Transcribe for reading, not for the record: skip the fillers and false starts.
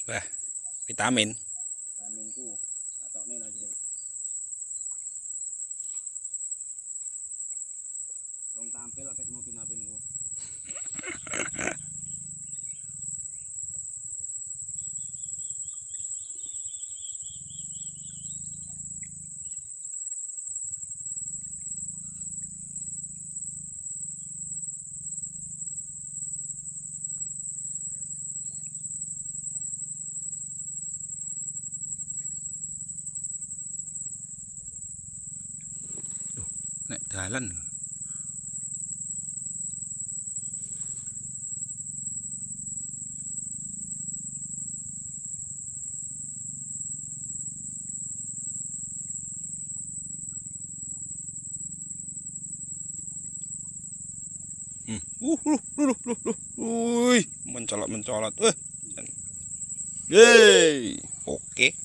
Wah, vitamin. Vitaminku atau nih lagi. Rong tampil aket mau pinapinku. Nek dalan. Mencolot. Yeay, oke.